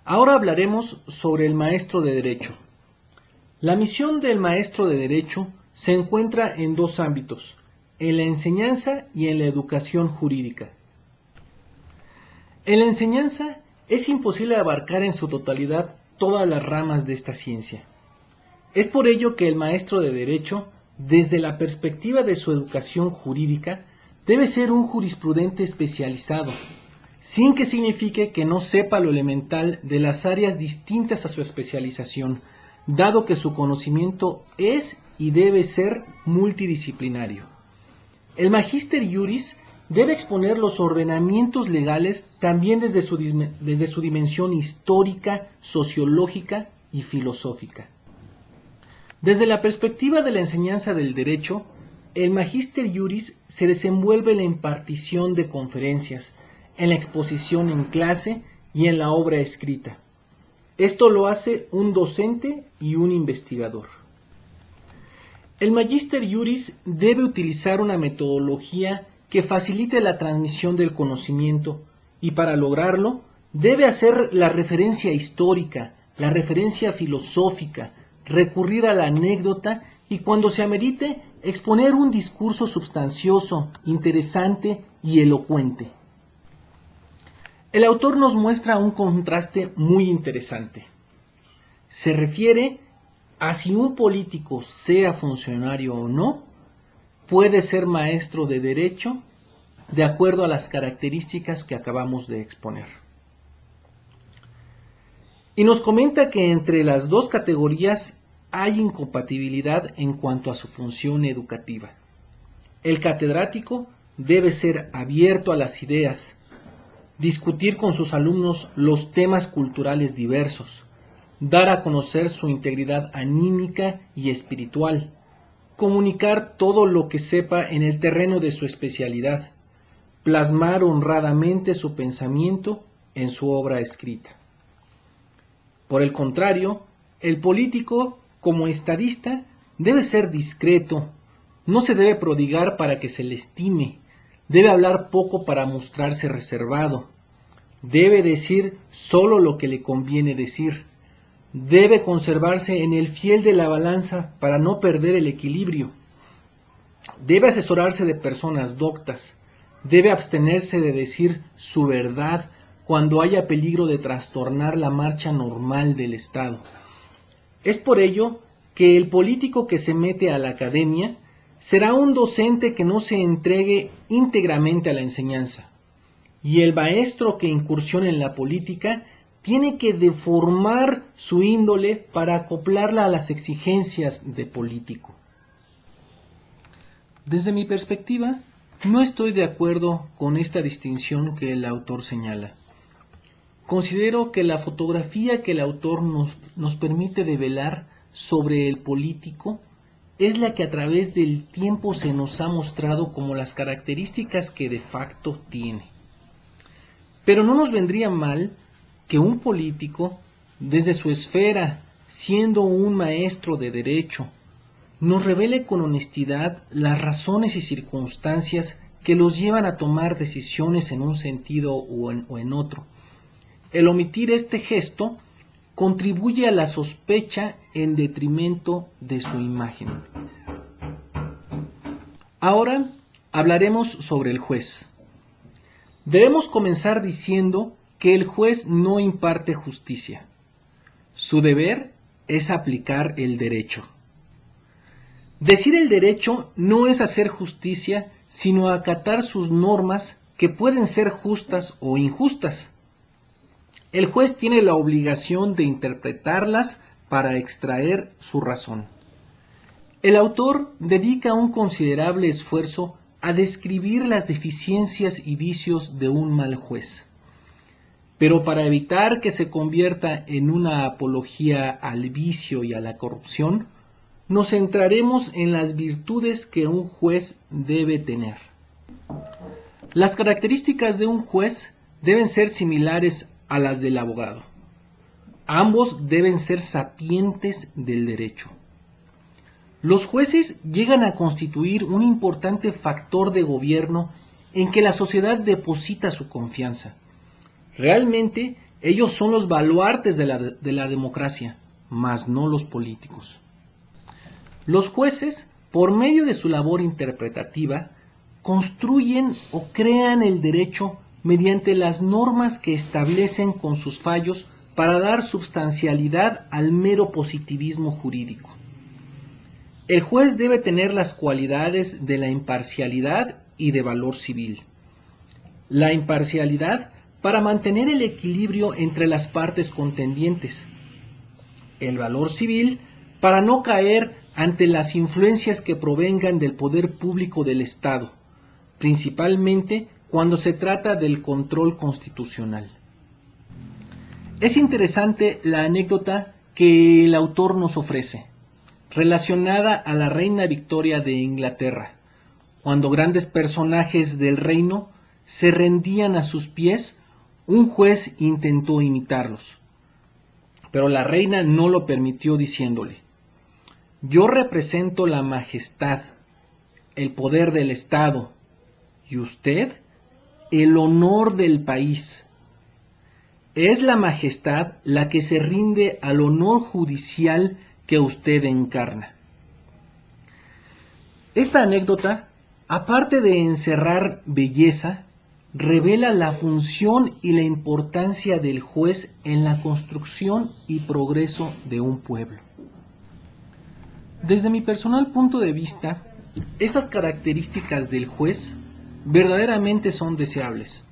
Ahora hablaremos sobre el maestro de Derecho. La misión del maestro de Derecho se encuentra en dos ámbitos, en la enseñanza y en la educación jurídica. En la enseñanza es imposible abarcar en su totalidad todas las ramas de esta ciencia. Es por ello que el maestro de Derecho, desde la perspectiva de su educación jurídica, debe ser un jurisprudente especializado, sin que signifique que no sepa lo elemental de las áreas distintas a su especialización, dado que su conocimiento es y debe ser multidisciplinario. El Magister Iuris debe exponer los ordenamientos legales también desde su dimensión histórica, sociológica y filosófica. Desde la perspectiva de la enseñanza del derecho, el Magister Iuris se desenvuelve en la impartición de conferencias, en la exposición en clase y en la obra escrita. Esto lo hace un docente y un investigador. El Magister Iuris debe utilizar una metodología que facilite la transmisión del conocimiento y para lograrlo debe hacer la referencia histórica, la referencia filosófica, recurrir a la anécdota y cuando se amerite exponer un discurso sustancioso, interesante y elocuente. El autor nos muestra un contraste muy interesante. Se refiere a si un político, sea funcionario o no, puede ser maestro de derecho de acuerdo a las características que acabamos de exponer. Y nos comenta que entre las dos categorías hay incompatibilidad en cuanto a su función educativa. El catedrático debe ser abierto a las ideas, discutir con sus alumnos los temas culturales diversos, dar a conocer su integridad anímica y espiritual, comunicar todo lo que sepa en el terreno de su especialidad, plasmar honradamente su pensamiento en su obra escrita. Por el contrario, el político, como estadista, debe ser discreto, no se debe prodigar para que se le estime, debe hablar poco para mostrarse reservado, debe decir solo lo que le conviene decir, debe conservarse en el fiel de la balanza para no perder el equilibrio, debe asesorarse de personas doctas, debe abstenerse de decir su verdad cuando haya peligro de trastornar la marcha normal del Estado. Es por ello que el político que se mete a la academia será un docente que no se entregue íntegramente a la enseñanza, y el maestro que incursione en la política tiene que deformar su índole para acoplarla a las exigencias de político. Desde mi perspectiva, no estoy de acuerdo con esta distinción que el autor señala. Considero que la fotografía que el autor nos permite develar sobre el político es la que a través del tiempo se nos ha mostrado como las características que de facto tiene. Pero no nos vendría mal que un político, desde su esfera, siendo un maestro de derecho, nos revele con honestidad las razones y circunstancias que los llevan a tomar decisiones en un sentido o en otro. El omitir este gesto contribuye a la sospecha en detrimento de su imagen. Ahora hablaremos sobre el juez. Debemos comenzar diciendo que el juez no imparte justicia. Su deber es aplicar el derecho. Decir el derecho no es hacer justicia, sino acatar sus normas que pueden ser justas o injustas. El juez tiene la obligación de interpretarlas para extraer su razón. El autor dedica un considerable esfuerzo a describir las deficiencias y vicios de un mal juez. Pero para evitar que se convierta en una apología al vicio y a la corrupción, nos centraremos en las virtudes que un juez debe tener. Las características de un juez deben ser similares a las del abogado. Ambos deben ser sapientes del derecho. Los jueces llegan a constituir un importante factor de gobierno en que la sociedad deposita su confianza. Realmente Ellos son los baluartes de la democracia, mas no los políticos. Los jueces, por medio de su labor interpretativa, construyen o crean el derecho mediante las normas que establecen con sus fallos para dar substancialidad al mero positivismo jurídico. El juez debe tener las cualidades de la imparcialidad y de valor civil. La imparcialidad para mantener el equilibrio entre las partes contendientes. El valor civil para no caer ante las influencias que provengan del poder público del Estado, principalmente cuando se trata del control constitucional. Es interesante la anécdota que el autor nos ofrece, relacionada a la reina Victoria de Inglaterra, cuando grandes personajes del reino se rendían a sus pies. Un juez intentó imitarlos, pero la reina no lo permitió diciéndole: yo represento la majestad, el poder del Estado, y usted el honor del país. Es la majestad la que se rinde al honor judicial que usted encarna. Esta anécdota, aparte de encerrar belleza, revela la función y la importancia del juez en la construcción y progreso de un pueblo. Desde mi personal punto de vista, estas características del juez verdaderamente son deseables.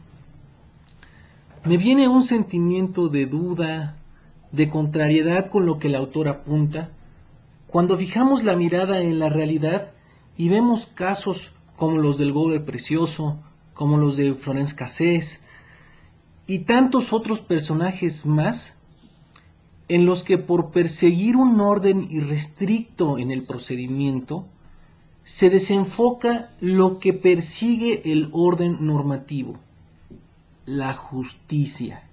Me viene un sentimiento de duda, de contrariedad con lo que el autor apunta, cuando fijamos la mirada en la realidad y vemos casos como los del Gober Precioso, como los de Florence Cassés y tantos otros personajes más, en los que por perseguir un orden irrestricto en el procedimiento, se desenfoca lo que persigue el orden normativo, la justicia.